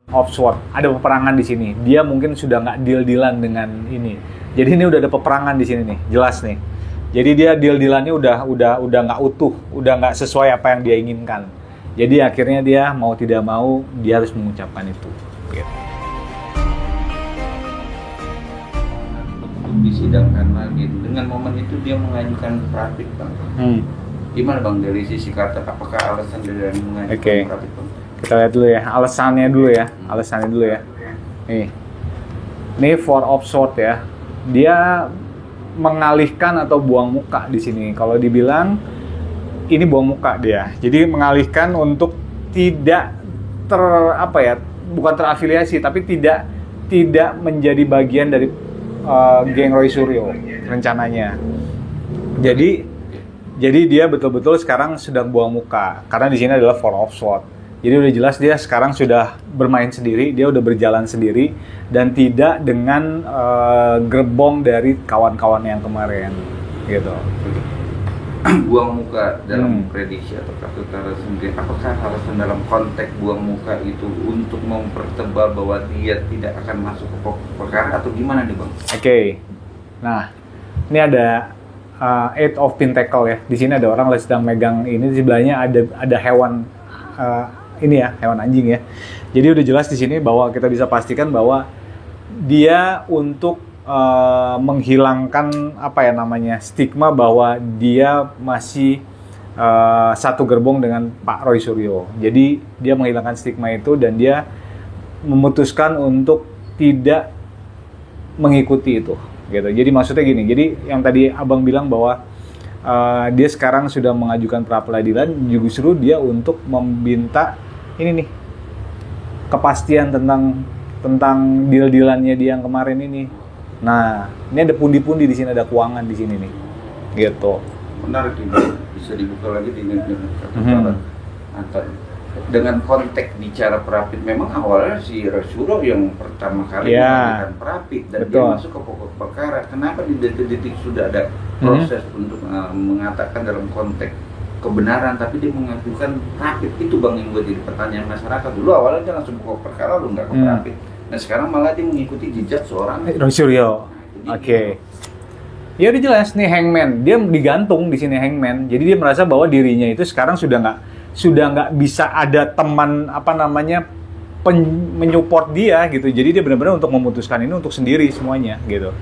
of Sword. Ada peperangan di sini. Dia mungkin sudah nggak deal-dealan dengan ini. Jadi ini udah ada peperangan di sini nih, jelas nih. Jadi dia deal-dealannya udah nggak utuh, udah nggak sesuai apa yang dia inginkan. Jadi akhirnya dia mau tidak mau dia harus mengucapkan itu. Gitu. Untuk disidangkan lagi. Dengan momen itu dia mengajukan Prapit, Bang. Gimana Bang dari sisi kata? Apakah alasan dia mengajukan Prapit, Bang? Kita lihat dulu ya, alasannya dulu ya. Nih Four of Swords ya. Dia mengalihkan atau buang muka di sini. Kalau dibilang ini buang muka dia. Jadi mengalihkan untuk tidak bukan terafiliasi, tapi tidak menjadi bagian dari geng Roy Suryo rencananya. Jadi dia betul-betul sekarang sedang buang muka karena di sini adalah Four of Swords. Jadi udah jelas dia sekarang sudah bermain sendiri, dia udah berjalan sendiri dan tidak dengan gerbong dari kawan-kawan yang kemarin, gitu. Buang muka dalam prediksi atau kartu sendiri. Apakah alasan dalam konteks buang muka itu untuk mempertebal bahwa dia tidak akan masuk ke perkara atau gimana nih Bang? Oke. Nah, ini ada Eight of Pentacle ya. Di sini ada orang sedang megang ini, di sebelahnya ada hewan. Ini ya, hewan anjing ya. Jadi udah jelas di sini bahwa kita bisa pastikan bahwa dia untuk menghilangkan stigma bahwa dia masih satu gerbong dengan Pak Roy Suryo. Jadi dia menghilangkan stigma itu dan dia memutuskan untuk tidak mengikuti itu. Gitu. Jadi maksudnya gini. Jadi yang tadi Abang bilang bahwa dia sekarang sudah mengajukan pra peradilan, justru dia untuk meminta ini nih kepastian tentang deal-dealannya dia yang kemarin ini. Nah, ini ada pundi-pundi di sini, ada keuangan di sini nih, gitu. Menarik ini, bisa dibuka lagi dengan dengan konteks bicara Prapit. Memang awalnya si Rasuro yang pertama kali mengajukan Prapit dan dia masuk ke pokok perkara. Kenapa di detik-detik sudah ada proses untuk mengatakan dalam konteks kebenaran, tapi dia mengajukan Prapit? Itu Bang yang buat jadi pertanyaan masyarakat. Dulu awalnya dia langsung pokok perkara, lu nggak ke Prapit. Nah sekarang malah dia mengikuti jejak seorang Roy Suryo. Oke. Ya udah jelas nih Hangman, dia digantung di sini Hangman. Jadi dia merasa bahwa dirinya itu sekarang sudah nggak bisa ada teman menyupport dia gitu. Jadi dia benar-benar untuk memutuskan ini untuk sendiri semuanya gitu.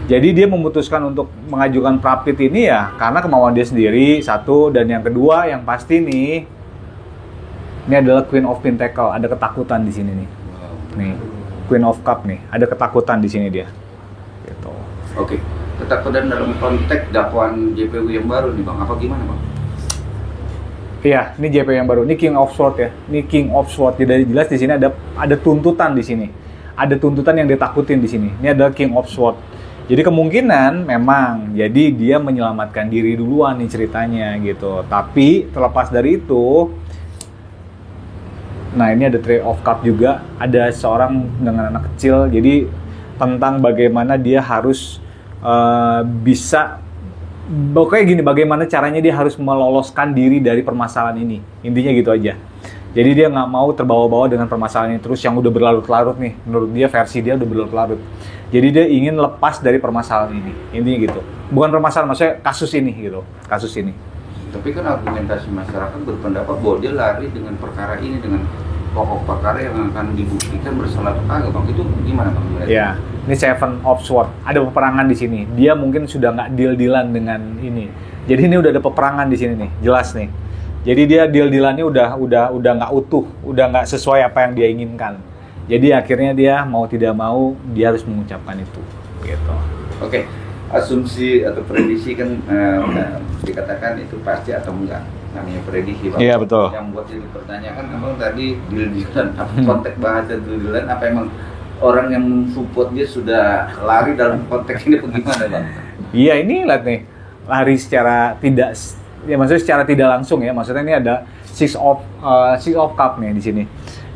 Jadi dia memutuskan untuk mengajukan Prapit ini ya karena kemauan dia sendiri satu, dan yang kedua yang pasti nih ini adalah Queen of Pentacle, ada ketakutan di sini nih. Nih Queen of Cup nih, ada ketakutan di sini dia. Gitu. Oke. Ketakutan dalam konteks dakwaan JPU yang baru nih Bang, apa gimana Bang? Iya, ini JPU yang baru, ini King of Swords ya, ini King of Swords. Jadi jelas di sini ada tuntutan di sini, ada tuntutan yang ditakutin di sini. Ini adalah King of Swords. Jadi kemungkinan memang, jadi dia menyelamatkan diri duluan nih ceritanya gitu. Tapi terlepas dari itu, nah ini ada Three of Cup juga, ada seorang dengan anak kecil. Jadi tentang bagaimana dia harus bisa, pokoknya gini, bagaimana caranya dia harus meloloskan diri dari permasalahan ini. Intinya gitu aja. Jadi dia nggak mau terbawa-bawa dengan permasalahan ini terus yang udah berlarut-larut nih. Menurut dia, versi dia udah berlarut-larut. Jadi dia ingin lepas dari permasalahan ini. Intinya gitu. Bukan permasalahan, maksudnya kasus ini gitu. Kasus ini. Tapi kan argumentasi masyarakat berpendapat bahwa dia lari dengan perkara ini, dengan pokok perkara yang akan dibuktikan bersalah atau kagak Bang. Itu gimana Bang? Ya, ini Seven of Swords. Ada peperangan di sini. Dia mungkin sudah nggak deal-dealan dengan ini. Jadi ini udah ada peperangan di sini nih, jelas nih. Jadi dia deal-dealannya udah nggak utuh, udah nggak sesuai apa yang dia inginkan. Jadi akhirnya dia mau tidak mau dia harus mengucapkan itu, gitu. Oke, asumsi atau prediksi kan dikatakan itu pasti atau enggak, namanya prediksi Bang. Iya betul. Yang buat jadi pertanyaan Abang tadi deal-dealan, konteks bahasa deal-dealan, apa emang orang yang support dia sudah lari dalam konteks ini bagaimana Bang? Iya, ini lihat nih, lari secara tidak, ya maksudnya secara tidak langsung ya. Maksudnya ini ada Six of Cup nih di sini.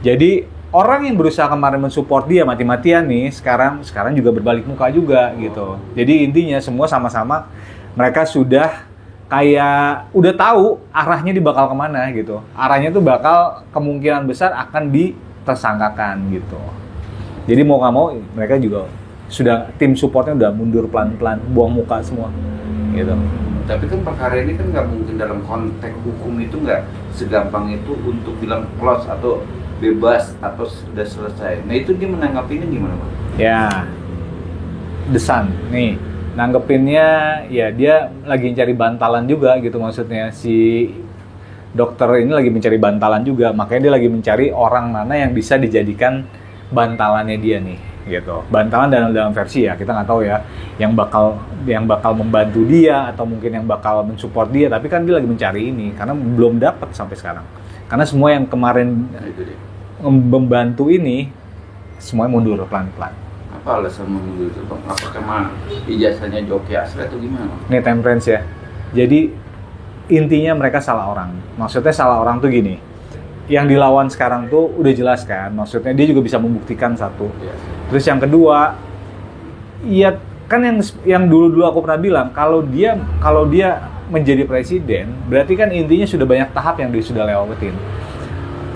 Jadi orang yang berusaha kemarin mensupport dia mati-matian nih, sekarang juga berbalik muka juga gitu. Jadi intinya semua sama-sama mereka sudah kayak udah tahu arahnya bakal kemana gitu. Arahnya tuh bakal kemungkinan besar akan di tersangkakan gitu. Jadi mau nggak mau mereka juga sudah tim supportnya udah mundur pelan-pelan, buang muka semua gitu. Tapi kan perkara ini kan nggak mungkin dalam konteks hukum itu nggak segampang itu untuk bilang close atau bebas atau sudah selesai. Nah itu dia menanggapinya gimana, Bang? Ya, The Sun nih nanggepinnya ya dia lagi cari bantalan juga gitu, maksudnya si dokter ini lagi mencari bantalan juga, makanya dia lagi mencari orang mana yang bisa dijadikan bantalannya dia nih gitu. Bantalan dalam versi ya kita nggak tahu ya yang bakal membantu dia atau mungkin yang bakal mensupport dia, tapi kan dia lagi mencari ini karena belum dapat sampai sekarang, karena semua yang kemarin membantu ini semuanya mundur pelan-pelan. Apa alasan mundur itu, Bang? Apakah mah ijazahnya Joki asli atau gimana? Ini temperance ya, jadi intinya mereka salah orang. Maksudnya salah orang tuh gini, yang dilawan sekarang tuh udah jelas kan, maksudnya dia juga bisa membuktikan satu. Terus yang kedua, iya kan yang dulu aku pernah bilang kalau dia menjadi presiden, berarti kan intinya sudah banyak tahap yang dia sudah lewatin.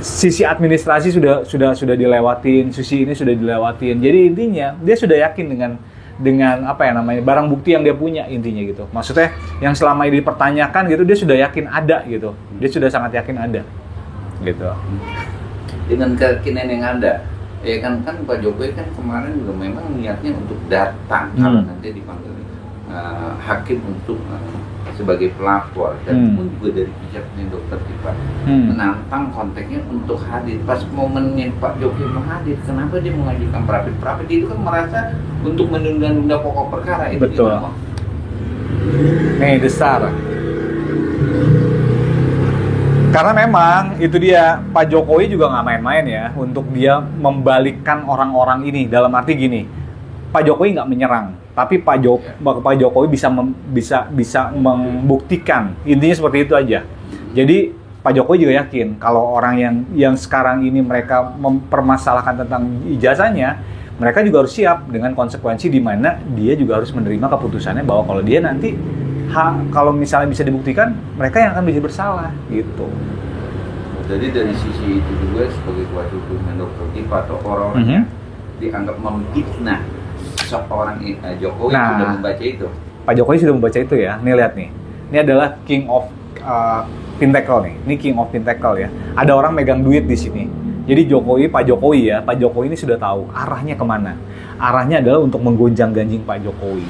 Sisi administrasi sudah dilewatin, sisi ini sudah dilewatin. Jadi intinya dia sudah yakin dengan apa ya namanya barang bukti yang dia punya intinya gitu. Maksudnya yang selama ini dipertanyakan gitu dia sudah yakin ada gitu. Dia sudah sangat yakin ada gitu. Dengan keyakinan yang ada, ya kan Pak Jokowi kan kemarin juga memang niatnya untuk datang kalau nanti dipanggil hakim untuk sebagai pelapor dan pun juga dari pihaknya Dokter Tipa menantang konteksnya untuk hadir pas momennya Pak Jokowi mau hadir. Kenapa dia mengajukan perapit itu kan merasa untuk menunda-nunda pokok perkara itu. Betul. Nih besar. Karena memang itu dia Pak Jokowi juga nggak main-main ya untuk dia membalikkan orang-orang ini, dalam arti gini, Pak Jokowi nggak menyerang, tapi Pak Jokowi bisa membuktikan, intinya seperti itu aja. Jadi Pak Jokowi juga yakin kalau orang yang sekarang ini mereka mempermasalahkan tentang ijazahnya, mereka juga harus siap dengan konsekuensi di mana dia juga harus menerima keputusannya bahwa kalau dia nanti kalau misalnya bisa dibuktikan, mereka yang akan menjadi bersalah gitu. Jadi dari sisi itu juga sebagai kuasa hukum Dokter Tipa atau orang-orang dianggap memfitnah seorang Jokowi sudah membaca itu. Pak Jokowi sudah membaca itu ya. Nih lihat nih. Ini adalah King of Pentacle nih. Ini King of Pentacle ya. Ada orang megang duit di sini. Jadi Pak Jokowi ini sudah tahu arahnya kemana. Arahnya adalah untuk menggonjang-ganjing Pak Jokowi.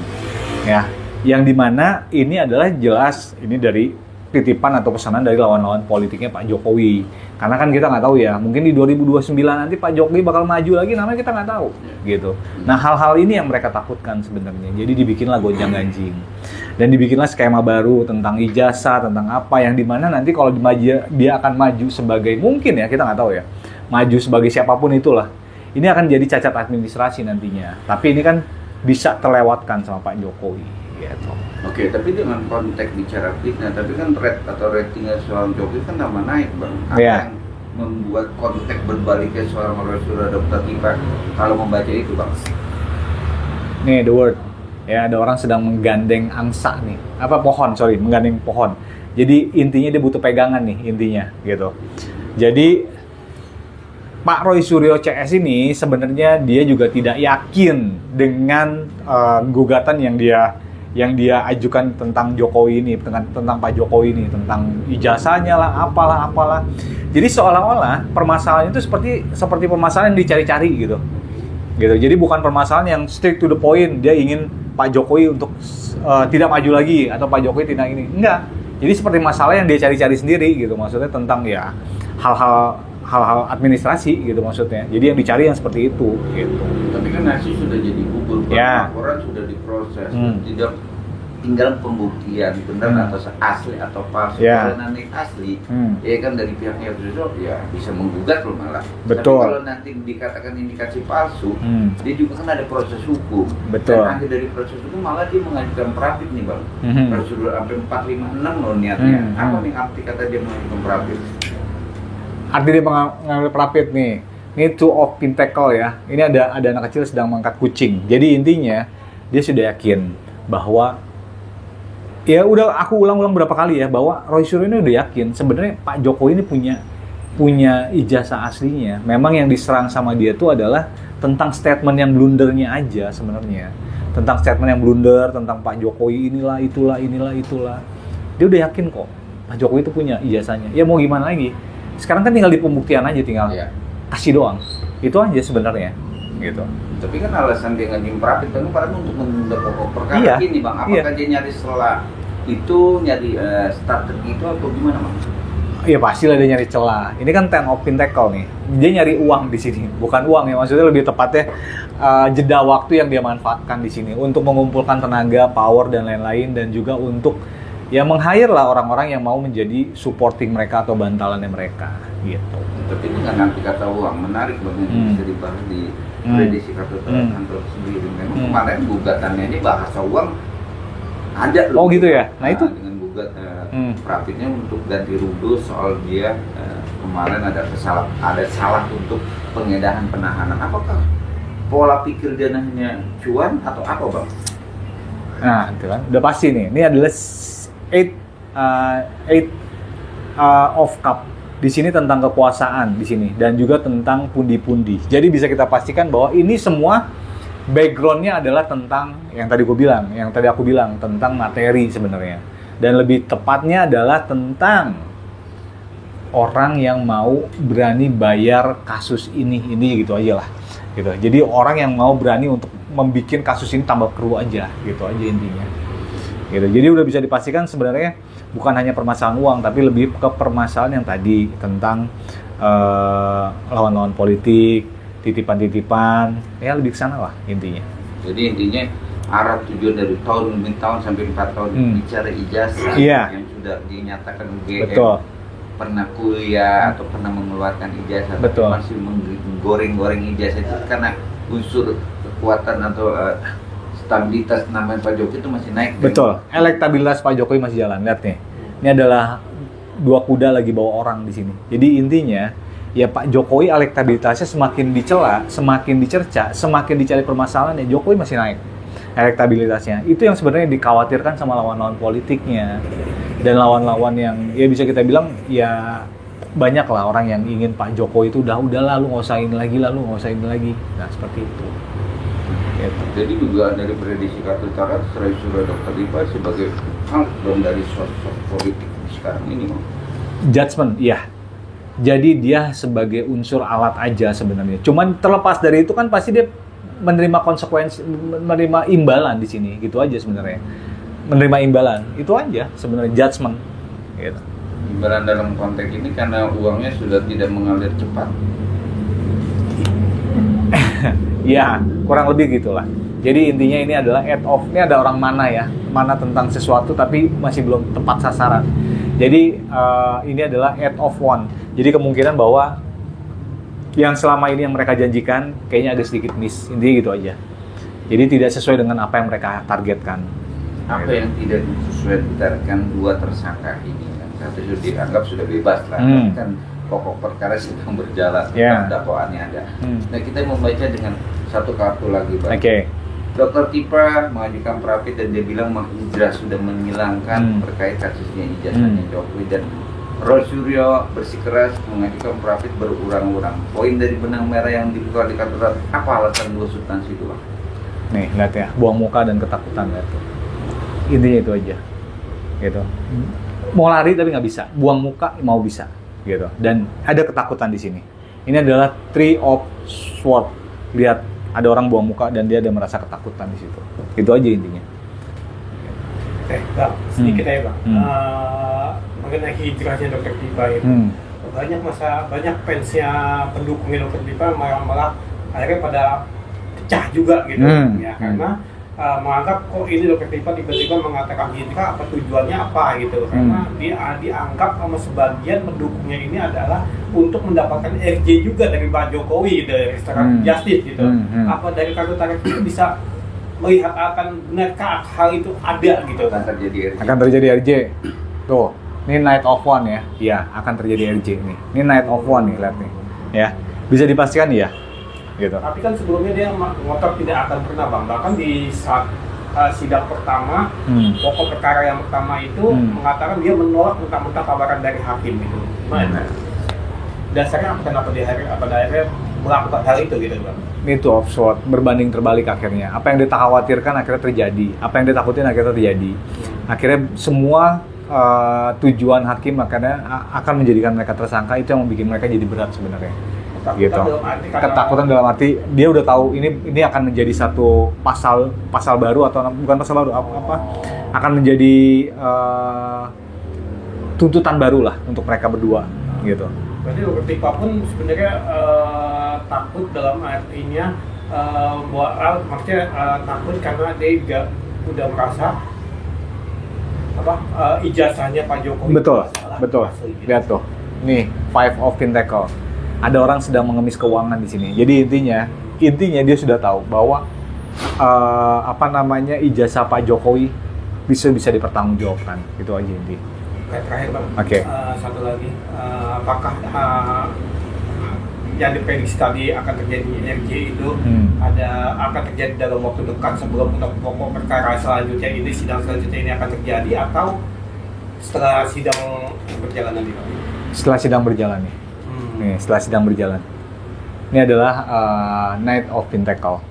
Ya. Yang dimana ini adalah jelas ini dari titipan atau pesanan dari lawan-lawan politiknya Pak Jokowi. Karena kan kita nggak tahu ya, mungkin di 2029 nanti Pak Jokowi bakal maju lagi, namanya kita nggak tahu, gitu. Nah hal-hal ini yang mereka takutkan sebenarnya. Jadi dibikinlah gonjang-ganjing dan dibikinlah skema baru tentang ijazah, tentang apa yang dimana nanti kalau dia akan maju sebagai mungkin ya kita nggak tahu ya, maju sebagai siapapun itulah. Ini akan jadi cacat administrasi nantinya. Tapi ini kan bisa terlewatkan sama Pak Jokowi. Gitu. Oke, tapi dengan konteks bicara fitnah, tapi kan rate atau ratingnya seorang Jokowi kan tambah naik, Bang. Apa yang membuat konteks berbaliknya seorang Rasulullah Dokter Tipa kalau membaca itu, Bang? Nih, the word. Ya, ada orang sedang menggandeng angsa nih. Menggandeng pohon. Jadi intinya dia butuh pegangan nih, intinya gitu. Jadi Pak Roy Suryo CS ini sebenarnya dia juga tidak yakin dengan gugatan yang dia ajukan tentang Jokowi ini, tentang Pak Jokowi ini, tentang ijazahnya lah, apalah. Jadi seolah-olah permasalahan itu seperti permasalahan yang dicari-cari gitu. Jadi bukan permasalahan yang straight to the point, dia ingin Pak Jokowi untuk tidak maju lagi atau Pak Jokowi tidak ini. Enggak. Jadi seperti masalah yang dia cari-cari sendiri gitu, maksudnya tentang ya hal-hal administrasi gitu maksudnya. Jadi yang dicari yang seperti itu gitu. Tapi kan nasi sudah jadi bubur, laporan sudah diproses, tidak tinggal pembuktian benar atau asli atau palsu. Kalau nanti asli, ya kan dari pihaknya Yusuf ya bisa menggugat loh malah. Betul. Tapi kalau nanti dikatakan indikasi palsu, dia juga kan ada proses hukum. Betul. Dan akhir dari proses hukum malah dia mengajukan perapit nih, Bang. Prosedur sampai 456 loh niatnya. Apa nih arti kata dia mengajukan perapit? Arti dia mengambil perapit nih. Ini two of pentacle ya. Ini ada anak kecil sedang mengangkat kucing. Jadi intinya dia sudah yakin bahwa ya udah aku ulang-ulang berapa kali ya bahwa Roy Suryo ini udah yakin sebenarnya Pak Jokowi ini punya punya ijazah aslinya, memang yang diserang sama dia tuh adalah tentang statement yang blundernya aja sebenarnya. Tentang statement yang blunder, tentang Pak Jokowi inilah, itulah. Dia udah yakin kok, Pak Jokowi itu punya ijazahnya. Ya mau gimana lagi? Sekarang kan tinggal di pembuktian aja, tinggal kasih doang. Itu aja sebenarnya, gitu. Tapi kan alasan dia ngajuin Prapit kan untuk menunda pokok perkara ini Bang. Apakah dia nyari celah itu, nyari strategi itu atau gimana Bang? Iya pastilah dia nyari celah. Ini kan ten of pintacle nih. Dia nyari uang di sini, bukan uang ya. Maksudnya lebih tepatnya jeda waktu yang dia manfaatkan di sini untuk mengumpulkan tenaga, power dan lain-lain, dan juga untuk ya meng-hire lah orang-orang yang mau menjadi supporting mereka atau bantalannya mereka, gitu. Tapi ini nggak nanti kata uang menarik banget bisa dibahas di prediksi kartu kantor sendiri. Memang kemarin gugatannya ini bahasa uang ada loh. Oh gitu ya. Nah itu dengan gugat Prapitnya untuk ganti rudo soal dia kemarin ada salah untuk pengedahan penahanan. Apakah pola pikir dia hanya cuan atau apa Bang? Nah itu kan udah pasti nih. Ini adalah eight of cup. Di sini tentang kekuasaan di sini dan juga tentang pundi-pundi. Jadi bisa kita pastikan bahwa ini semua backgroundnya adalah tentang yang tadi aku bilang tentang materi sebenarnya. Dan lebih tepatnya adalah tentang orang yang mau berani bayar kasus ini gitu aja lah. Gitu. Jadi orang yang mau berani untuk membuat kasus ini tambah keruh aja, gitu aja intinya. Gitu. Jadi udah bisa dipastikan sebenarnya bukan hanya permasalahan uang, tapi lebih ke permasalahan yang tadi tentang lawan-lawan politik, titipan-titipan, ya lebih ke sana lah intinya. Jadi intinya arah tujuan dari tahun demi tahun sampai 4 tahun bicara ijazah yang sudah dinyatakan UGM pernah kuliah atau pernah mengeluarkan ijazah, tapi masih menggoreng-goreng ijazah itu karena unsur kekuatan atau stabilitas namanya Pak Jokowi itu masih naik. Betul. Elektabilitas Pak Jokowi masih jalan. Lihat nih. Ini adalah dua kuda lagi bawa orang di sini. Jadi intinya ya Pak Jokowi elektabilitasnya semakin dicela, semakin dicerca, semakin dicari permasalahan ya Jokowi masih naik elektabilitasnya. Itu yang sebenarnya dikhawatirkan sama lawan-lawan politiknya. Dan lawan-lawan yang ya bisa kita bilang ya banyak lah orang yang ingin Pak Jokowi itu udahlah lu nggak usah ini lagi. Nah seperti itu. Jadi juga dari prediksi kartu utara Surya Dr. Dipa sebagai dong dari sosok politik sekarang ini Bang. Judgment, iya. Jadi dia sebagai unsur alat aja sebenarnya. Cuman terlepas dari itu kan pasti dia menerima konsekuensi, menerima imbalan di sini, gitu aja sebenarnya. Menerima imbalan, itu aja sebenarnya judgment. Gitu. Imbalan dalam konteks ini karena uangnya sudah tidak mengalir cepat. Ya, kurang lebih gitulah. Jadi intinya ini adalah ini ada orang mana tentang sesuatu tapi masih belum tepat sasaran. Jadi ini adalah of one. Jadi kemungkinan bahwa yang selama ini yang mereka janjikan kayaknya agak sedikit miss. Intinya gitu aja. Jadi tidak sesuai dengan apa yang mereka targetkan. Apa yang tidak sesuai ditargetkan dua tersangka ini? Satu sudah dianggap sudah bebas lah. Kan pokok perkara sedang berjalan, dakwaannya ada. Nah kita membaca dengan satu kartu lagi Bang. Dr. Dipa mengajukan Prapit dan dia bilang Mang Indra sudah menghilangkan terkait kasusnya ijazahnya Jokowi, dan Rosuryo bersikeras mengajukan Prapit berurang-urang. Poin dari benang merah yang dibuka di kartu apa alasan dua substansi itu Bang? Nih lihat ya, buang muka dan ketakutan lihat tuh. Intinya itu aja. Gitu. Mau lari tapi nggak bisa, buang muka mau bisa. Gitu. Dan ada ketakutan di sini. Ini adalah Three of Swords. Lihat, ada orang buang muka dan dia ada merasa ketakutan di situ. Itu aja intinya. Oke, Bang, sedikit aja Bang. Mengenai hijrahnya Dr. Dipa itu, banyak fansnya pendukungnya Dr. Dipa malah akhirnya pada pecah juga gitu, ya karena menganggap kok ini Dr. Dipa tiba-tiba mengatakan hijrah, apa tujuannya apa gitu, karena dia dianggap sama sebagian pendukungnya ini adalah untuk mendapatkan RJ juga dari Pak Jokowi dari restoran Justice gitu. Apa dari kartu tarik itu bisa melihat akan benarkah hal itu ada gitu? Akan terjadi RJ. Tuh, ini Knight of One ya. Iya, akan terjadi RJ nih. Ini Knight of One nih, lihat nih. Ya, bisa dipastikan ya. Gitu. Tapi kan sebelumnya dia ngotot tidak akan pernah Bang. Bahkan di saat sidang pertama, pokok perkara yang pertama itu mengatakan dia menolak mentah-mentah kabaran dari hakim itu. Gimana? dasarnya apa, kenapa dia pada akhirnya melakukan hal itu gitu Bang? Itu of sword, berbanding terbalik akhirnya. Apa yang dia khawatirkan akhirnya terjadi, apa yang dia takutin akhirnya terjadi. Akhirnya semua tujuan hakim akhirnya akan menjadikan mereka tersangka, itu yang membuat mereka jadi berat sebenarnya. Gitu. Ketakutan dalam arti dia udah tahu ini akan menjadi satu pasal baru, atau bukan pasal baru, apa akan menjadi tuntutan baru lah untuk mereka berdua gitu. Berarti Dr. Tipa pun sebenarnya takut dalam artinya maksudnya takut karena dia juga udah merasa ijazahnya Pak Jokowi. Betul. Gitu. Lihat tuh, nih 5 of Pentacle. Ada orang sedang mengemis keuangan di sini. Jadi intinya dia sudah tahu bahwa ijazah Pak Jokowi bisa dipertanggungjawabkan. Itu aja inti. Terakhir Bang. Oke. Satu lagi, apakah yang diprediksi tadi akan terjadi NMJ itu akan terjadi dalam waktu dekat sebelum pokok perkara selanjutnya ini, sidang selanjutnya ini akan terjadi, atau setelah sidang berjalan nanti Bang? Setelah sidang berjalan nih. Nih, setelah sidang berjalan. Ini adalah Knight of Pentacle.